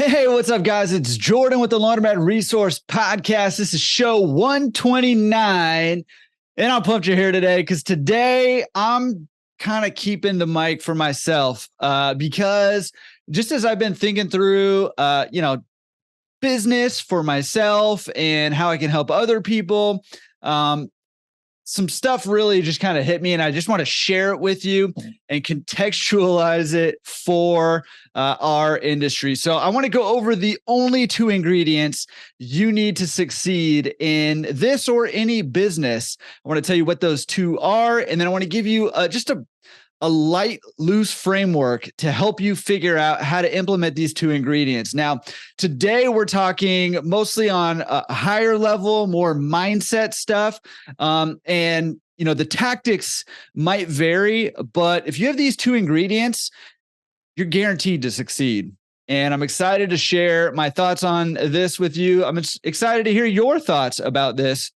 Hey, what's up, guys? It's Jordan with the Laundromat Resource Podcast. This is show 129, and I'm pumped you're here today because today I'm kind of keeping the mic for myself because just as I've been thinking through, business for myself and how I can help other people, some stuff really just kind of hit me, and I just want to share it with you and contextualize it for our industry. So I want to go over the only two ingredients you need to succeed in this or any business. I want to tell you what those two are, and then I want to give you just a light, loose framework to help you figure out how to implement these two ingredients. Now, today we're talking mostly on a higher level, more mindset stuff. And the tactics might vary, but if you have these two ingredients, you're guaranteed to succeed. And I'm excited to share my thoughts on this with you. I'm excited to hear your thoughts about this.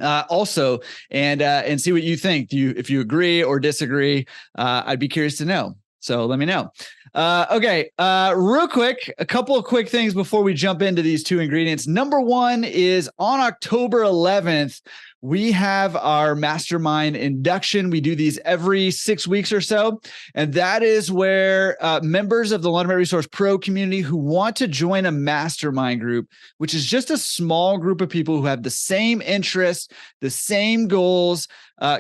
Also, and see what you think. If you agree or disagree, I'd be curious to know. So let me know. Okay. Real quick, a couple of quick things before we jump into these two ingredients. Number one is on October 11th, we have our Mastermind Induction. We do these every 6 weeks or so. And that is where members of the Laundromat Resource Pro community who want to join a mastermind group, which is just a small group of people who have the same interests, the same goals,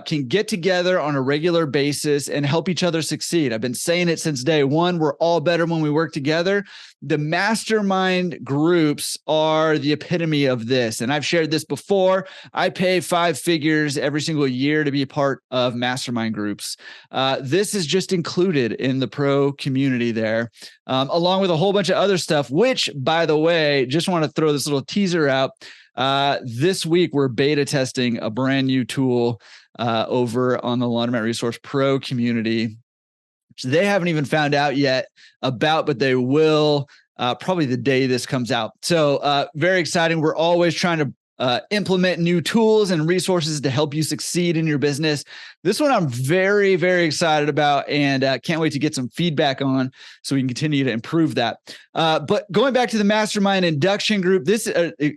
can get together on a regular basis and help each other succeed. I've been saying it since day one. We're all better when we work together. The mastermind groups are the epitome of this. And I've shared this before. I pay 5 figures every single year to be a part of mastermind groups. This is just included in the pro community there, along with a whole bunch of other stuff, which, by the way, just want to throw this little teaser out. This week, we're beta testing a brand new tool over on the Laundromat Resource Pro community, which they haven't even found out yet about, but they will probably the day this comes out. So very exciting. We're always trying to implement new tools and resources to help you succeed in your business. This one I'm very, very excited about and can't wait to get some feedback on so we can continue to improve that. But going back to the Mastermind Induction group, this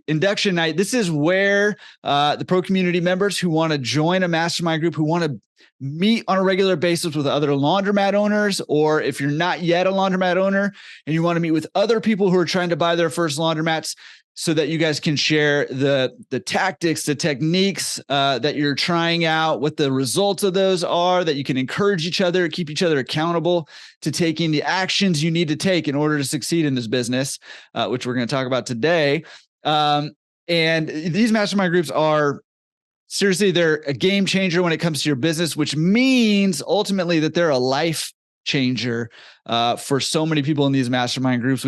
induction night, this is where the pro community members who want to join a mastermind group, who want to meet on a regular basis with other laundromat owners, or if you're not yet a laundromat owner and you want to meet with other people who are trying to buy their first laundromats, so that you guys can share the tactics, the techniques that you're trying out, what the results of those are, that you can encourage each other, keep each other accountable to taking the actions you need to take in order to succeed in this business, which we're going to talk about today. And these mastermind groups are seriously, they're a game changer when it comes to your business, which means ultimately that they're a life changer for so many people in these mastermind groups.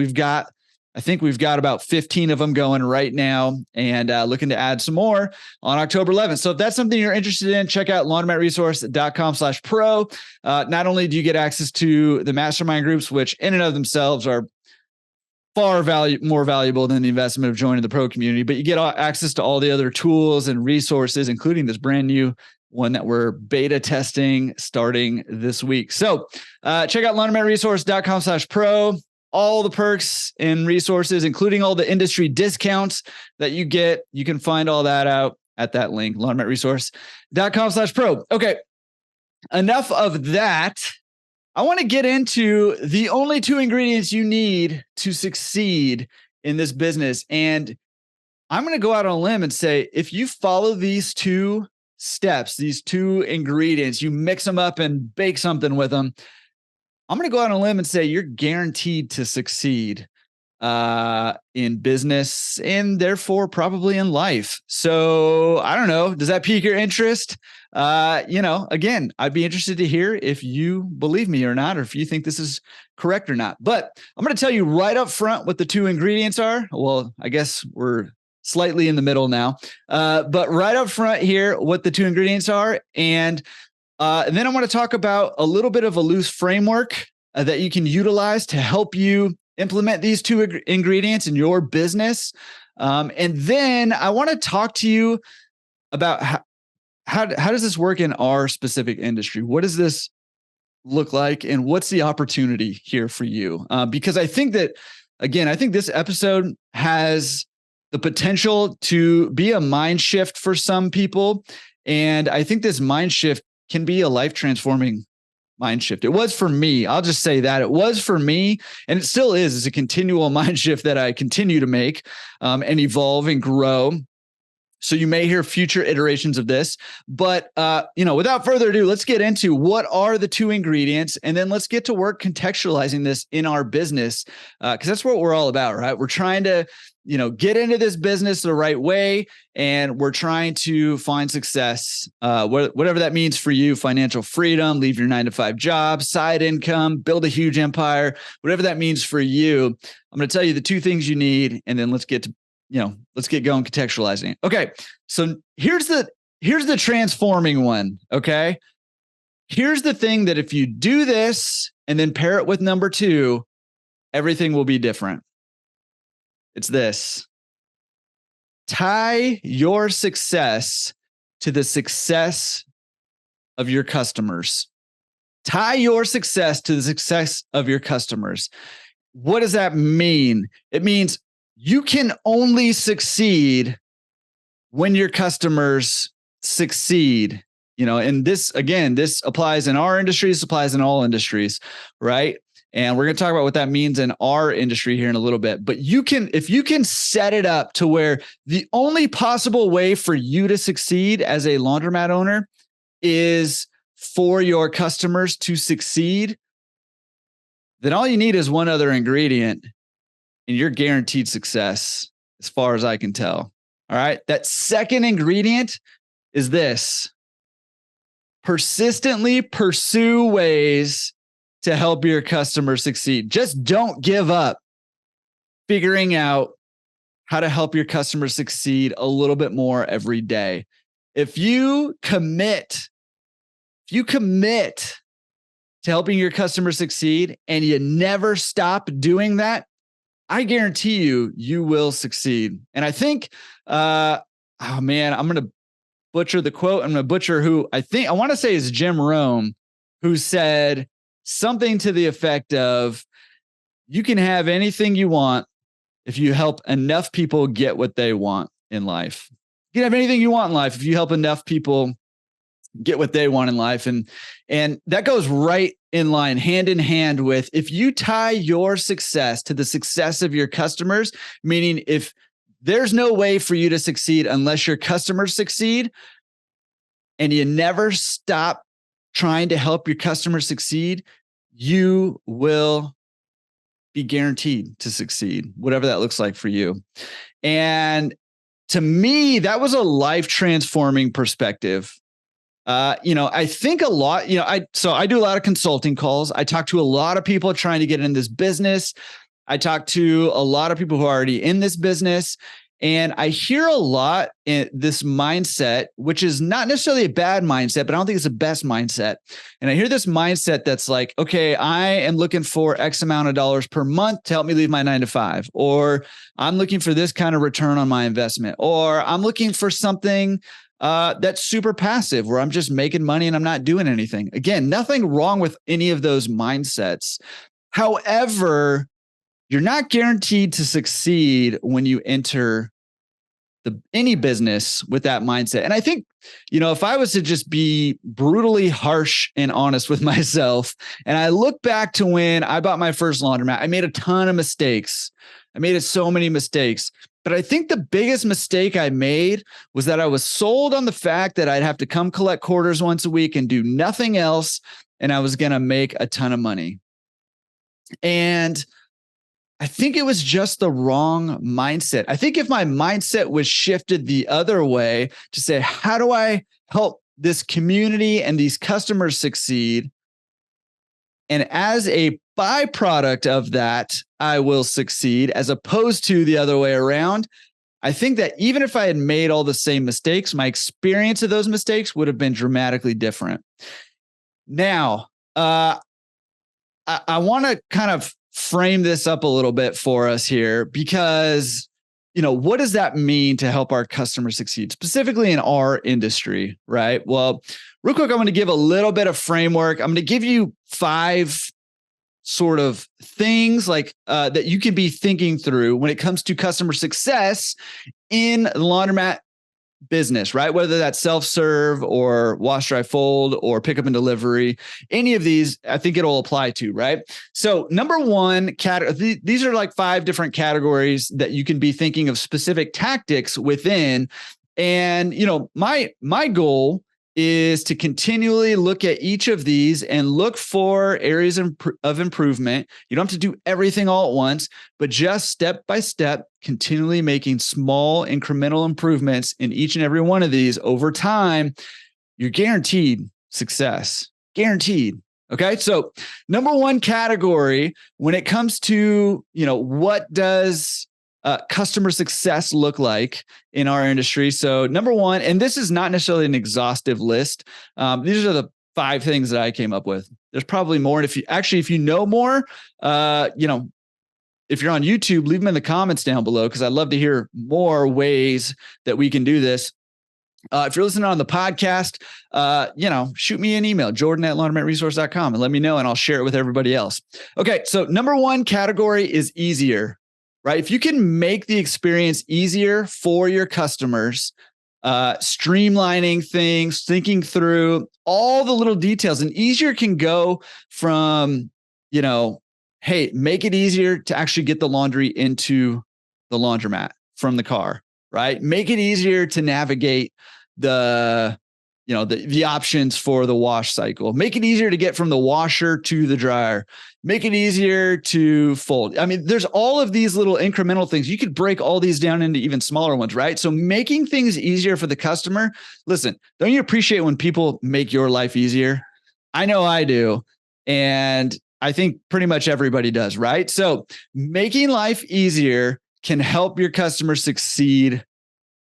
I think we've got about 15 of them going right now and looking to add some more on October 11th. So if that's something you're interested in, check out laundromatresource.com/pro. Not only do you get access to the mastermind groups, which in and of themselves are far more valuable than the investment of joining the pro community, but you get access to all the other tools and resources, including this brand new one that we're beta testing starting this week. So check out laundromatresource.com/pro. All the perks and resources, including all the industry discounts that you get. You can find all that out at that link, laundromatresource.com/pro. Okay, enough of that. I want to get into the only two ingredients you need to succeed in this business. And I'm going to go out on a limb and say, if you follow these two steps, these two ingredients, you mix them up and bake something with them, I'm going to go out on a limb and say you're guaranteed to succeed in business and therefore probably in life. So I don't know. Does that pique your interest? Again, I'd be interested to hear if you believe me or not, or if you think this is correct or not. But I'm going to tell you right up front what the two ingredients are. Well, I guess we're slightly in the middle now, but right up front here, what the two ingredients are. And then I want to talk about a little bit of a loose framework that you can utilize to help you implement these two ingredients in your business. And then I want to talk to you about how does this work in our specific industry? What does this look like? And what's the opportunity here for you? Because I think that again, I think this episode has the potential to be a mind shift for some people. And I think this mind shift can be a life transforming mind shift. It was for me. I'll just say that it was for me, and it still is. It's a continual mind shift that I continue to make and evolve and grow. So you may hear future iterations of this, but without further ado, let's get into what are the two ingredients, and then let's get to work contextualizing this in our business, because that's what we're all about, right? We're trying to, get into this business the right way, and we're trying to find success, whatever that means for you: financial freedom, leave your 9-to-5 job, side income, build a huge empire, whatever that means for you. I'm going to tell you the two things you need, and then let's get going contextualizing. Okay. So here's the transforming one. Okay. Here's the thing that if you do this and then pair it with number 2, everything will be different. It's this: tie your success to the success of your customers. Tie your success to the success of your customers. What does that mean? It means you can only succeed when your customers succeed. And this applies in our industry, this applies in all industries, right? And we're going to talk about what that means in our industry here in a little bit. But if you can set it up to where the only possible way for you to succeed as a laundromat owner is for your customers to succeed, then all you need is one other ingredient, and you're guaranteed success as far as I can tell. All right. That second ingredient is this: persistently pursue ways to help your customers succeed. Just don't give up figuring out how to help your customers succeed a little bit more every day. If you commit to helping your customers succeed and you never stop doing that, I guarantee you will succeed. And I think, I'm going to butcher the quote. I'm going to butcher who I want to say is Jim Rome, who said something to the effect of, you can have anything you want if you help enough people get what they want in life. You can have anything you want in life if you help enough people get what they want in life. And that goes right in line, hand in hand with, if you tie your success to the success of your customers, meaning if there's no way for you to succeed unless your customers succeed, and you never stop trying to help your customers succeed, you will be guaranteed to succeed, whatever that looks like for you. And to me, that was a life transforming perspective. I think a lot, so I do a lot of consulting calls. I talk to a lot of people trying to get in this business. I talk to a lot of people who are already in this business, and I hear a lot in this mindset, which is not necessarily a bad mindset, but I don't think it's the best mindset. And I hear this mindset that's like, okay, I am looking for X amount of dollars per month to help me leave my 9-to-5, or I'm looking for this kind of return on my investment, or I'm looking for something that's super passive, where I'm just making money and I'm not doing anything. Again, nothing wrong with any of those mindsets. However, you're not guaranteed to succeed when you enter any business with that mindset. And I think, if I was to just be brutally harsh and honest with myself, and I look back to when I bought my first laundromat, I made a ton of mistakes. I made so many mistakes. But I think the biggest mistake I made was that I was sold on the fact that I'd have to come collect quarters once a week and do nothing else, and I was going to make a ton of money. And I think it was just the wrong mindset. I think if my mindset was shifted the other way to say, how do I help this community and these customers succeed? And as a byproduct of that, I will succeed, as opposed to the other way around. I think that even if I had made all the same mistakes, my experience of those mistakes would have been dramatically different. Now, I want to kind of frame this up a little bit for us here, because, what does that mean to help our customers succeed, specifically in our industry, right? Well, real quick, I'm going to give a little bit of framework. I'm going to give you 5 sort of things like that you can be thinking through when it comes to customer success in the laundromat business, right? Whether that's self-serve or wash, dry, fold, or pickup and delivery, any of these, I think it'll apply to, right? So number one, these are like 5 different categories that you can be thinking of specific tactics within. And, my goal is to continually look at each of these and look for areas of improvement. You don't have to do everything all at once, but just step by step, continually making small incremental improvements in each and every one of these over time. You're guaranteed success, guaranteed. Okay. So number one category when it comes to, what does customer success look like in our industry? So number one, and this is not necessarily an exhaustive list. These are the 5 things that I came up with. There's probably more. And if you know more, if you're on YouTube, leave them in the comments down below, because I'd love to hear more ways that we can do this. If you're listening on the podcast, shoot me an email, jordan@laundromatresource.com, and let me know, and I'll share it with everybody else. Okay. So number one category is easier. Right? If you can make the experience easier for your customers, streamlining things, thinking through all the little details, and easier can go from, hey, make it easier to actually get the laundry into the laundromat from the car, right? Make it easier to navigate the options for the wash cycle. Make it easier to get from the washer to the dryer. Make it easier to fold. I mean, there's all of these little incremental things. You could break all these down into even smaller ones, right? So making things easier for the customer. Listen, don't you appreciate when people make your life easier? I know I do. And I think pretty much everybody does, right? So making life easier can help your customers succeed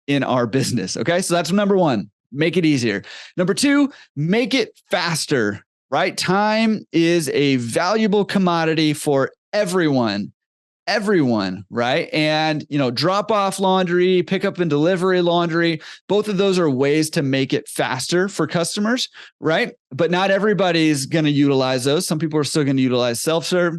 in our business. Okay. So that's number one. Make it easier. Number 2, make it faster, right? Time is a valuable commodity for everyone, right? And, drop off laundry, pick up and delivery laundry, both of those are ways to make it faster for customers, right? But not everybody's going to utilize those. Some people are still going to utilize self-serve.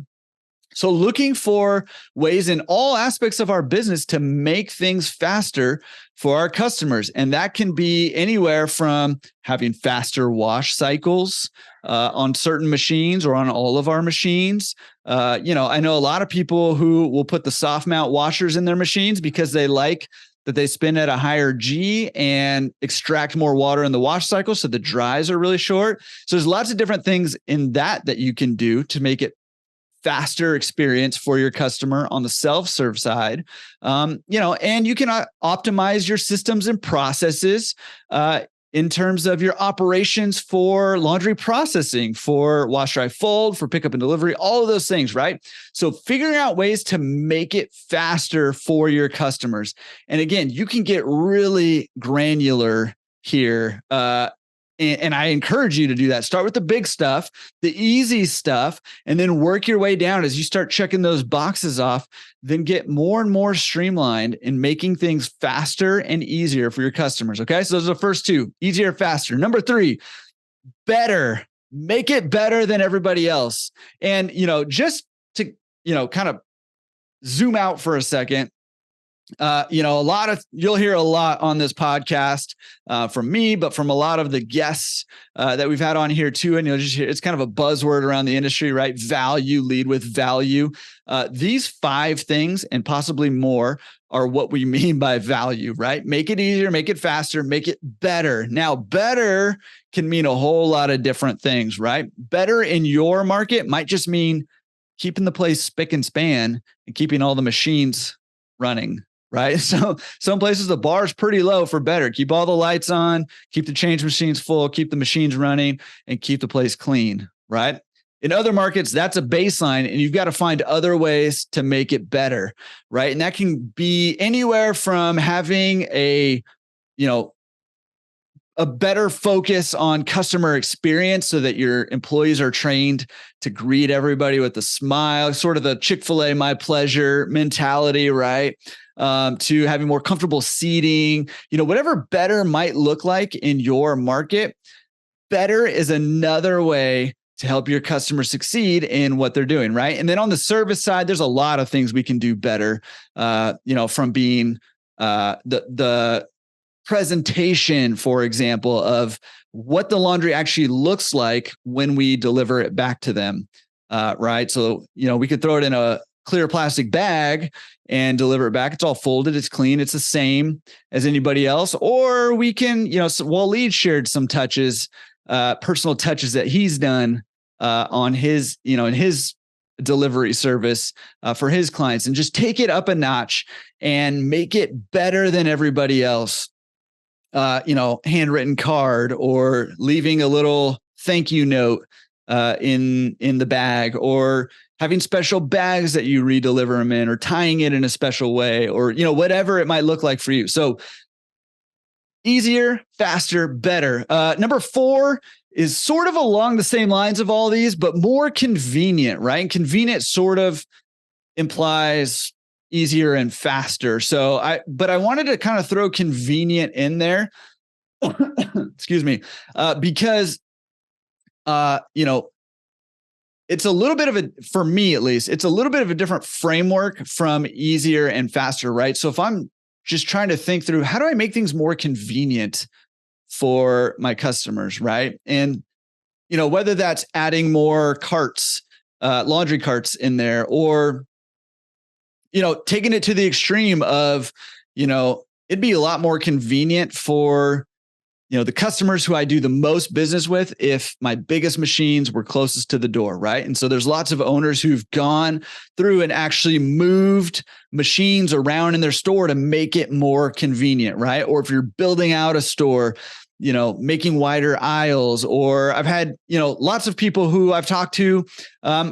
So looking for ways in all aspects of our business to make things faster for our customers. And that can be anywhere from having faster wash cycles on certain machines or on all of our machines. I know a lot of people who will put the soft mount washers in their machines because they like that they spin at a higher G and extract more water in the wash cycle. So the dries are really short. So there's lots of different things in that you can do to make it faster experience for your customer on the self-serve side. And you can optimize your systems and processes in terms of your operations for laundry processing, for wash, dry, fold, for pickup and delivery, all of those things, right? So figuring out ways to make it faster for your customers. And again, you can get really granular here. And I encourage you to do that. Start with the big stuff, the easy stuff, and then work your way down as you start checking those boxes off. Then get more and more streamlined in making things faster and easier for your customers. Okay. So those are the first 2, easier, faster. Number 3, better. Make it better than everybody else. And, just to, kind of zoom out for a second. You'll hear a lot on this podcast from me, but from a lot of the guests that we've had on here too. And you'll just hear, it's kind of a buzzword around the industry, right? Value, lead with value. These 5 things and possibly more are what we mean by value, right? Make it easier, make it faster, make it better. Now, better can mean a whole lot of different things, right? Better in your market might just mean keeping the place spick and span and keeping all the machines running. Right. So some places the bar is pretty low for better. Keep all the lights on, keep the change machines full, keep the machines running, and keep the place clean. Right. In other markets, that's a baseline, and you've got to find other ways to make it better. Right. And that can be anywhere from having a better focus on customer experience so that your employees are trained to greet everybody with a smile, sort of the Chick-fil-A, my pleasure mentality, right? To having more comfortable seating, whatever better might look like in your market. Better is another way to help your customers succeed in what they're doing, right? And then on the service side, there's a lot of things we can do better, from being the presentation, for example, of what the laundry actually looks like when we deliver it back to them, right? So, we could throw it in a clear plastic bag and deliver it back. It's all folded, it's clean, it's the same as anybody else. Or we can, Waleed shared some touches, personal touches that he's done on his, in his delivery service for his clients, and just take it up a notch and make it better than everybody else. Handwritten card, or leaving a little thank you note in the bag, or having special bags that you redeliver them in, or tying it in a special way, or whatever it might look like for you. So easier, faster, better. Number 4 is sort of along the same lines of all these, but more convenient, right? And convenient sort of implies easier and faster. But I wanted to kind of throw convenient in there, excuse me, because, it's a little bit of for me at least, it's a little bit of a different framework from easier and faster, right? So if I'm just trying to think through, how do I make things more convenient for my customers, right? And, whether that's adding more carts, laundry carts in there, or, taking it to the extreme of, it'd be a lot more convenient for, the customers who I do the most business with if my biggest machines were closest to the door, right? And so there's lots of owners who've gone through and actually moved machines around in their store to make it more convenient, right? Or if you're building out a store, making wider aisles. Or I've had, lots of people who I've talked to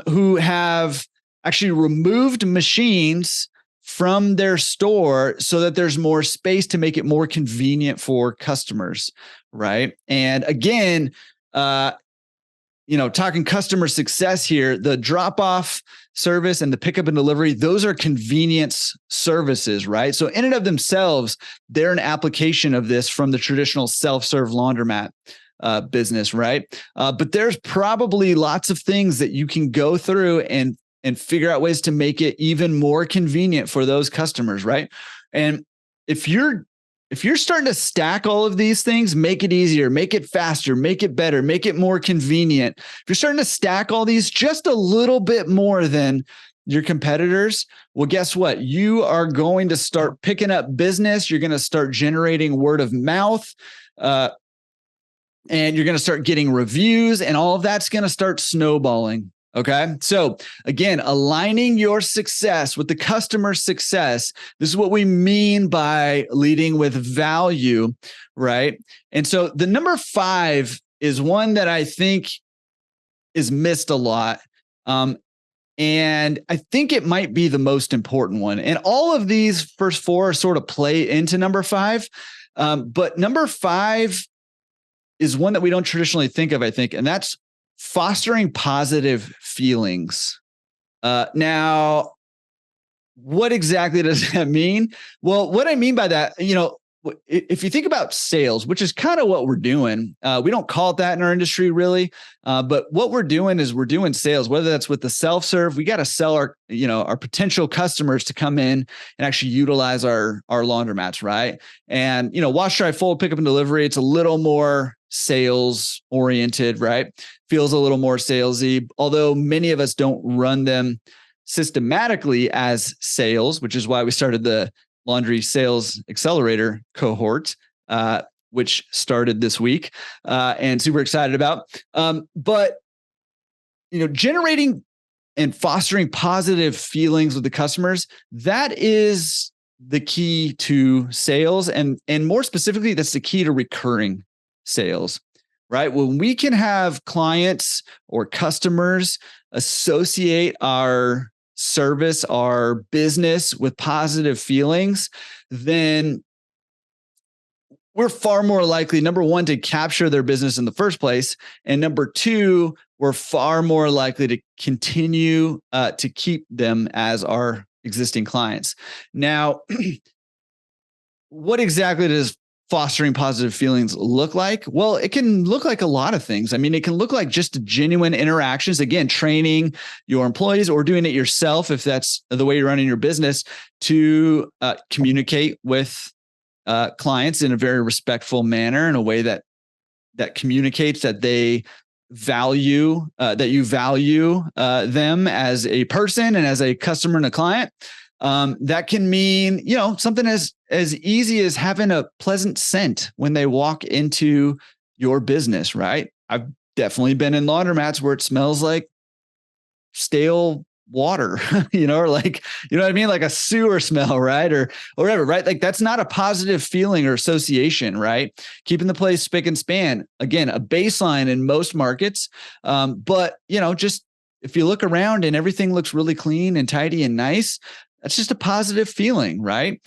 who have actually removed machines from their store so that there's more space to make it more convenient for customers, right? And again, talking customer success here, the drop-off service and the pickup and delivery, those are convenience services, right? So in and of themselves, they're an application of this from the traditional self-serve laundromat business, right? But there's probably lots of things that you can go through and figure out ways to make it even more convenient for those customers, right? And if you're starting to stack all of these things, make it easier, make it faster, make it better, make it more convenient. If you're starting to stack all these just a little bit more than your competitors, well, guess what? You are going to start picking up business. You're going to start generating word of mouth, and you're going to start getting reviews, and all of that's going to start snowballing. Okay. So again, aligning your success with the customer's success. This is what we mean by leading with value, right? And so the number 5 is one that I think is missed a lot. And I think it might be the most important one. And all of these first 4 sort of play into number 5. But number 5 is one that we don't traditionally think of, I think, and that's fostering positive feelings. Now, what exactly does that mean? Well, what I mean by that, if you think about sales, which is kind of what we're doing, we don't call it that in our industry really, but what we're doing is we're doing sales, whether that's with the self-serve, we got to sell our potential customers to come in and actually utilize our laundromats, right? And, wash, dry, fold, pickup and delivery, it's a little more sales oriented, right? Feels a little more salesy, although many of us don't run them systematically as sales, which is why we started the Laundry Sales Accelerator cohort, which started this week, and super excited about. But generating and fostering positive feelings with the customers, that is the key to sales, and more specifically, that's the key to recurring sales, right? When we can have clients or customers associate our service, our business with positive feelings, then we're far more likely, number 1, to capture their business in the first place. And number 2, we're far more likely to continue to keep them as our existing clients. Now, what exactly does fostering positive feelings look like? Well, it can look like a lot of things. I mean, it can look like just genuine interactions, again, training your employees or doing it yourself, if that's the way you're running your business, to communicate with clients in a very respectful manner, in a way that communicates that they value, that you value them as a person and as a customer and a client. That can mean, something as easy as having a pleasant scent when they walk into your business, right? I've definitely been in laundromats where it smells like stale water, or like, you know what I mean? Like a sewer smell, right? Or whatever, right? Like that's not a positive feeling or association, right? Keeping the place spick and span, again, a baseline in most markets. But just if you look around and everything looks really clean and tidy and nice, that's just a positive feeling, right?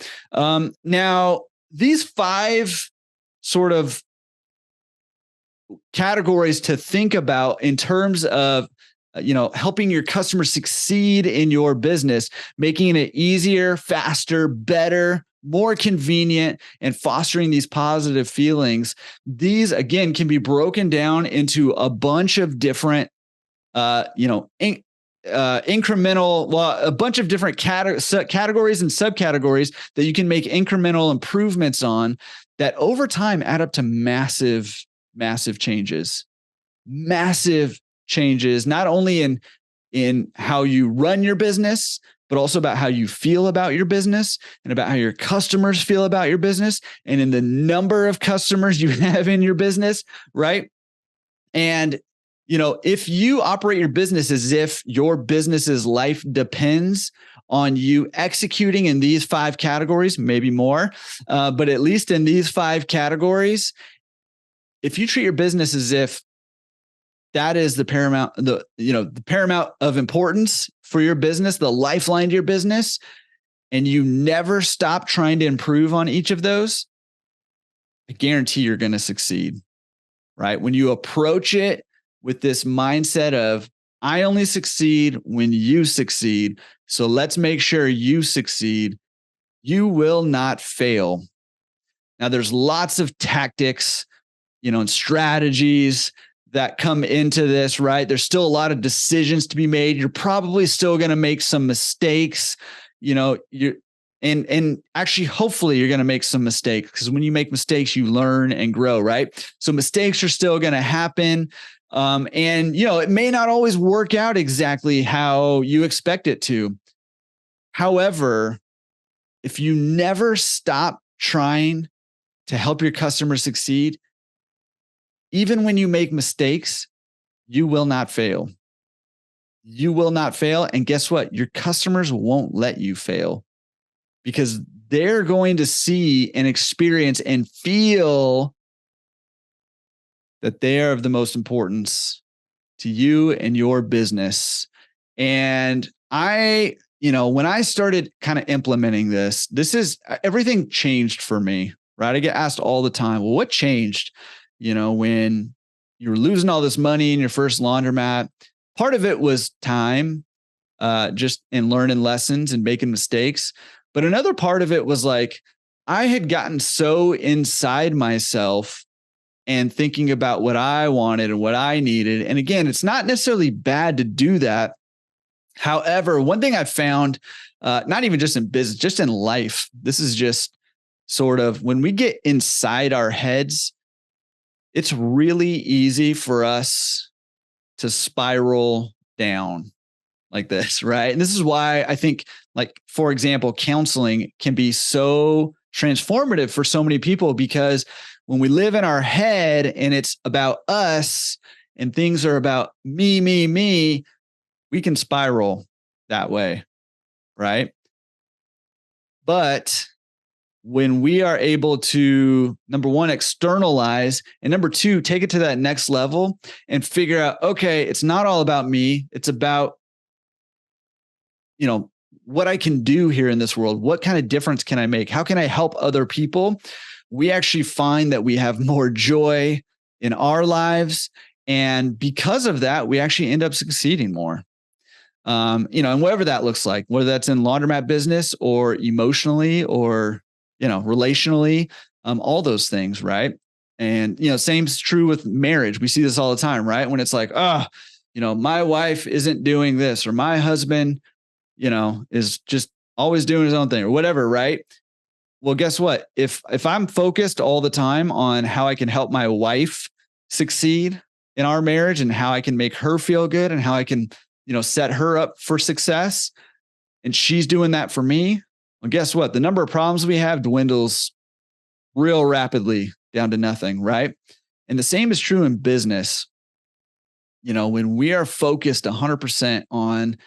Now, these 5 sort of categories to think about in terms of helping your customers succeed in your business, making it easier, faster, better, more convenient, and fostering these positive feelings. These, again, can be broken down into a bunch of different, incremental, a bunch of different categories and subcategories that you can make incremental improvements on that over time add up to massive changes. Massive changes, not only in how you run your business, but also about how you feel about your business and about how your customers feel about your business and in the number of customers you have in your business, right? And, if you operate your business as if your business's life depends on you executing in these 5 categories, maybe more, but at least in these 5 categories, if you treat your business as if that is the paramount of importance for your business, the lifeline to your business, and you never stop trying to improve on each of those, I guarantee you're going to succeed, right? When you approach it with this mindset of, I only succeed when you succeed, so let's make sure you succeed, you will not fail. Now, there's lots of tactics, and strategies that come into this, right? There's still a lot of decisions to be made. You're probably still going to make some mistakes, and actually, hopefully you're going to make some mistakes, because when you make mistakes, you learn and grow, right? So mistakes are still going to happen. And it may not always work out exactly how you expect it to. However, if you never stop trying to help your customers succeed, even when you make mistakes, you will not fail. You will not fail. And guess what? Your customers won't let you fail, because they're going to see and experience and feel that they are of the most importance to you and your business. And when I started kind of implementing this is everything changed for me, right? I get asked all the time, well, what changed? When you were losing all this money in your first laundromat. Part of it was time, just in learning lessons and making mistakes. But another part of it was like, I had gotten so inside myself and thinking about what I wanted and what I needed. And again, it's not necessarily bad to do that. However, one thing I've found, not even just in business, just in life, this is just sort of when we get inside our heads, it's really easy for us to spiral down like this, right? And this is why I think, like, for example, counseling can be so transformative for so many people, because when we live in our head and it's about us and things are about me, we can spiral that way, right? But when we are able to, number one, externalize, and number two, take it to that next level and figure out, okay, it's not all about me. It's about, what I can do here in this world. What kind of difference can I make? How can I help other people? We actually find that we have more joy in our lives. And because of that, we actually end up succeeding more. And whatever that looks like, whether that's in laundromat business or emotionally or, relationally, all those things, right? And, same's true with marriage. We see this all the time, right? When it's like, my wife isn't doing this, or my husband, is just always doing his own thing or whatever, right? Well, guess what? If I'm focused all the time on how I can help my wife succeed in our marriage and how I can make her feel good and how I can, set her up for success, and she's doing that for me, well, guess what? The number of problems we have dwindles real rapidly down to nothing, right? And the same is true in business. When we are focused 100% on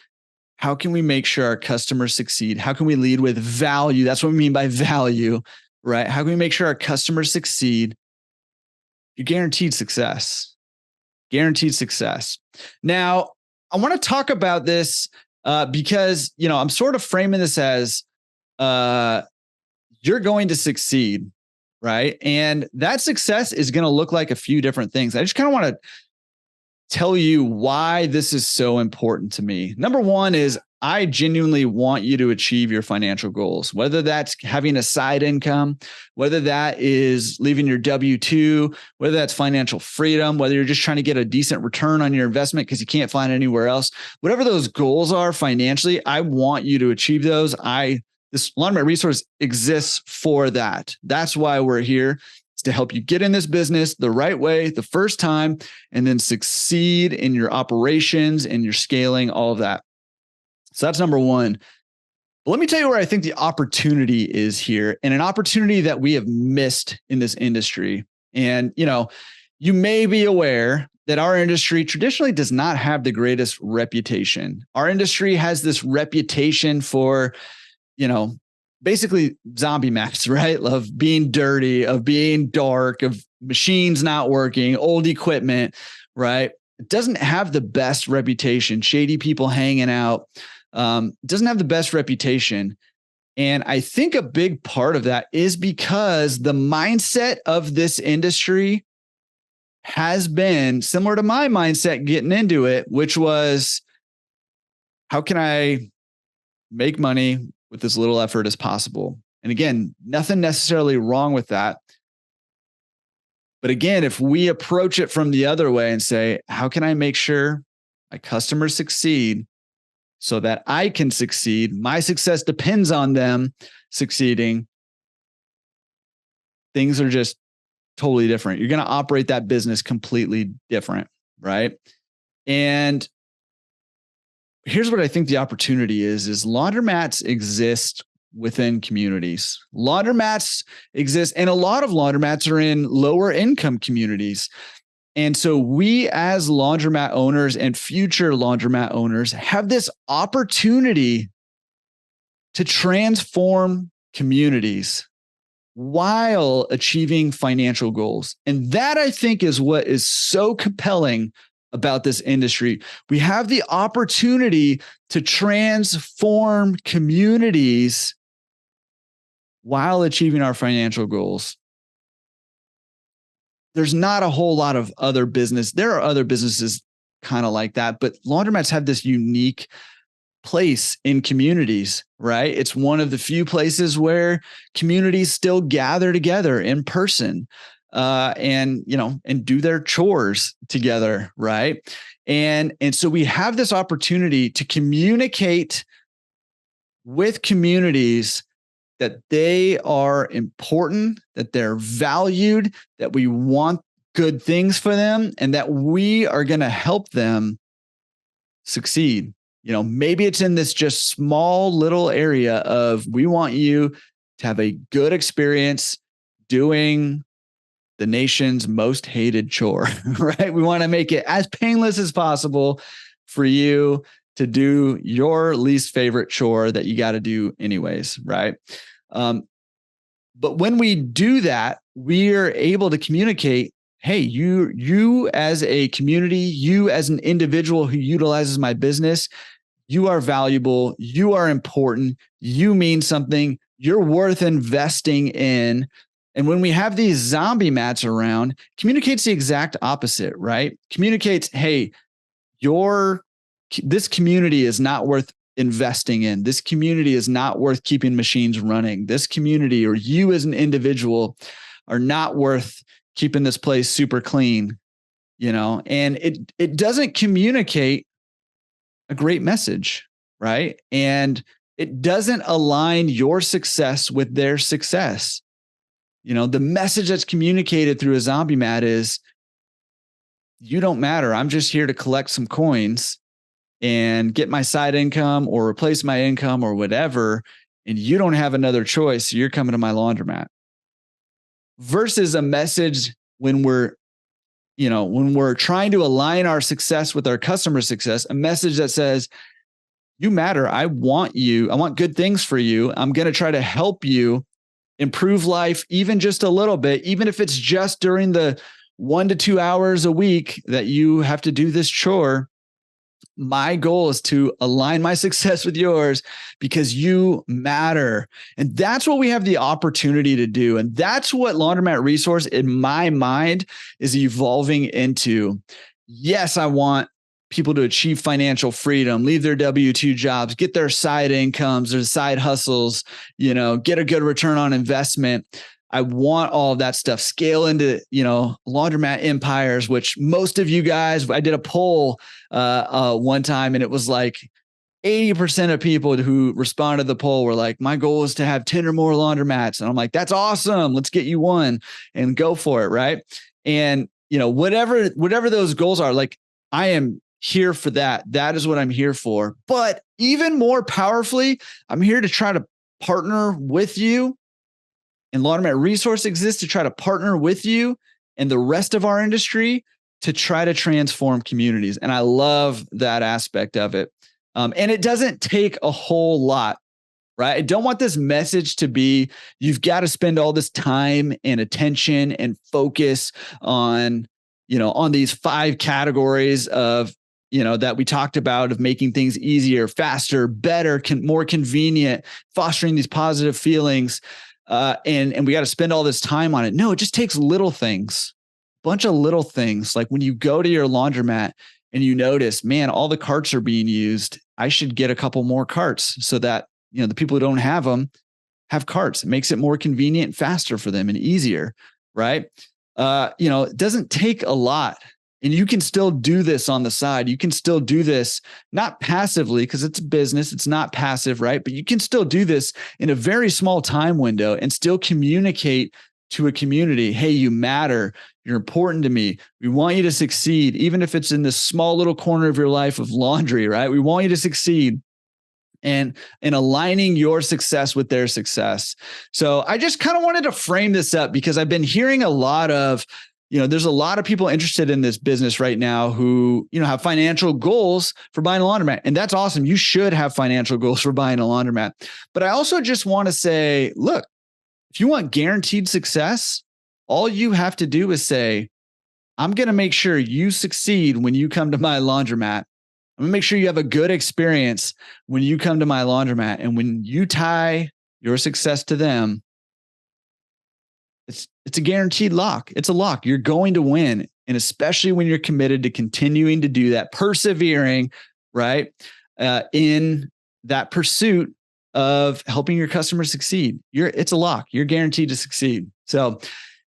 how can we make sure our customers succeed? How can we lead with value? That's what we mean by value, right? How can we make sure our customers succeed? You're guaranteed success. Guaranteed success. Now, I want to talk about this because, I'm sort of framing this as you're going to succeed, right? And that success is going to look like a few different things. I just kind of want to tell you why this is so important to me. Number one is I genuinely want you to achieve your financial goals, whether that's having a side income, whether that is leaving your W-2, whether that's financial freedom, whether you're just trying to get a decent return on your investment because you can't find it anywhere else. Whatever those goals are financially, I want you to achieve those. This Laundromat Resource exists for that. That's why we're here. To help you get in this business the right way the first time and then succeed in your operations and your scaling, all of that. So that's number one. But let me tell you where I think the opportunity is here, and an opportunity that we have missed in this industry. And, you may be aware that our industry traditionally does not have the greatest reputation. Our industry has this reputation for, basically zombie mats, right? Of being dirty, of being dark, of machines not working, old equipment, right? It doesn't have the best reputation, shady people hanging out. It doesn't have the best reputation. And I think a big part of that is because the mindset of this industry has been similar to my mindset getting into it, which was, how can I make money with as little effort as possible? And again, nothing necessarily wrong with that. But again, if we approach it from the other way and say, how can I make sure my customers succeed so that I can succeed? My success depends on them succeeding. Things are just totally different. You're going to operate that business completely different, right? And here's what I think the opportunity is laundromats exist within communities. Laundromats exist, and a lot of laundromats are in lower income communities. And so we as laundromat owners and future laundromat owners have this opportunity to transform communities while achieving financial goals. And that, I think, is what is so compelling about this industry. We have the opportunity to transform communities while achieving our financial goals. There's not a whole lot of other business. There are other businesses kind of like that, but laundromats have this unique place in communities, right? It's one of the few places where communities still gather together in person. And do their chores together, right? And so we have this opportunity to communicate with communities that they are important, that they're valued, that we want good things for them, and that we are going to help them succeed. Maybe it's in this just small little area of, we want you to have a good experience doing the nation's most hated chore, right? We want to make it as painless as possible for you to do your least favorite chore that you got to do anyways, right? But when we do that, we are able to communicate, hey, you as a community, you as an individual who utilizes my business, you are valuable, you are important, you mean something, you're worth investing in. And when we have these zombie mats around, communicates the exact opposite, right? Communicates, hey, this community is not worth investing in. This community is not worth keeping machines running. This community, or you as an individual, are not worth keeping this place super clean, and it doesn't communicate a great message, right? And it doesn't align your success with their success. The message that's communicated through a zombie mat is, you don't matter. I'm just here to collect some coins and get my side income or replace my income or whatever. And you don't have another choice. So you're coming to my laundromat. Versus a message when we're trying to align our success with our customer success, a message that says, you matter. I want you. I want good things for you. I'm going to try to help you improve life, even just a little bit, even if it's just during the 1 to 2 hours a week that you have to do this chore. My goal is to align my success with yours because you matter. And that's what we have the opportunity to do. And that's what Laundromat Resource, in my mind, is evolving into. Yes, I want people to achieve financial freedom, leave their W-2 jobs, get their side incomes, their side hustles, get a good return on investment. I want all of that stuff, scale into, laundromat empires, which most of you guys, I did a poll one time, and it was like 80% of people who responded to the poll were like, my goal is to have 10 or more laundromats. And I'm like, that's awesome. Let's get you one and go for it. Right. And, whatever those goals are, like, I am here for that. That is what I'm here for. But even more powerfully, I'm here to try to partner with you. And Laundromat Resource exists to try to partner with you and the rest of our industry to try to transform communities. And I love that aspect of it. And it doesn't take a whole lot, right? I don't want this message to be, you've got to spend all this time and attention and focus on, on these 5 categories of, that we talked about, of making things easier, faster, better, more convenient, fostering these positive feelings. And we got to spend all this time on it. No, it just takes little things, a bunch of little things. Like when you go to your laundromat and you notice, man, all the carts are being used. I should get a couple more carts so that, the people who don't have them have carts. It makes it more convenient and faster for them and easier. Right. It doesn't take a lot. And you can still do this on the side. You can still do this, not passively, because it's a business. It's not passive, right? But you can still do this in a very small time window and still communicate to a community, hey, you matter. You're important to me. We want you to succeed, even if it's in this small little corner of your life of laundry, right? We want you to succeed. And aligning your success with their success. So I just kind of wanted to frame this up because I've been hearing a lot of, there's a lot of people interested in this business right now who, have financial goals for buying a laundromat. And that's awesome. You should have financial goals for buying a laundromat. But I also just want to say, look, if you want guaranteed success, all you have to do is say, I'm going to make sure you succeed when you come to my laundromat. I'm going to make sure you have a good experience when you come to my laundromat. And when you tie your success to them, it's a guaranteed lock. It's a lock. You're going to win. And especially when you're committed to continuing to do that, persevering, right, in that pursuit of helping your customers succeed. It's a lock. You're guaranteed to succeed. So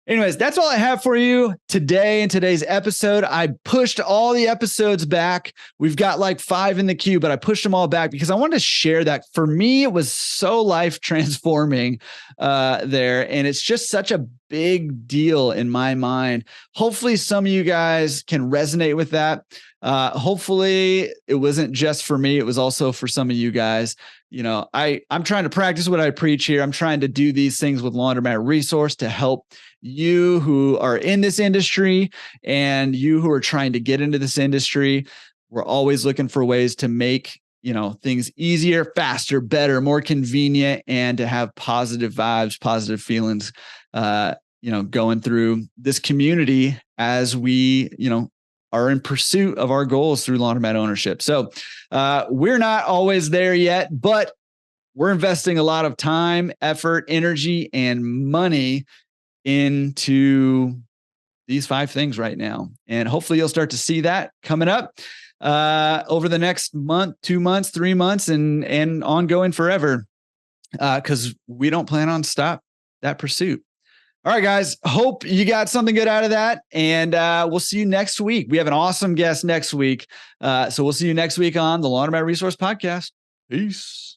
anyways, that's all I have for you today in today's episode. I pushed all the episodes back. We've got like 5 in the queue, but I pushed them all back because I wanted to share that. For me, it was so life transforming there. And it's just such a big deal in my mind. Hopefully some of you guys can resonate with that. Hopefully it wasn't just for me. It was also for some of you guys. I'm trying to practice what I preach here. I'm trying to do these things with Laundromat Resource to help you who are in this industry and you who are trying to get into this industry. We're always looking for ways to make, things easier, faster, better, more convenient, and to have positive vibes, positive feelings, going through this community as we, are in pursuit of our goals through laundromat ownership. So we're not always there yet, but we're investing a lot of time, effort, energy, and money into these 5 things right now. And hopefully you'll start to see that coming up. over the next month, 2 months, 3 months, and ongoing forever, because we don't plan on stop that pursuit. All right, guys. Hope you got something good out of that. And we'll see you next week. We have an awesome guest next week. So we'll see you next week on the Laundromat Resource Podcast. Peace.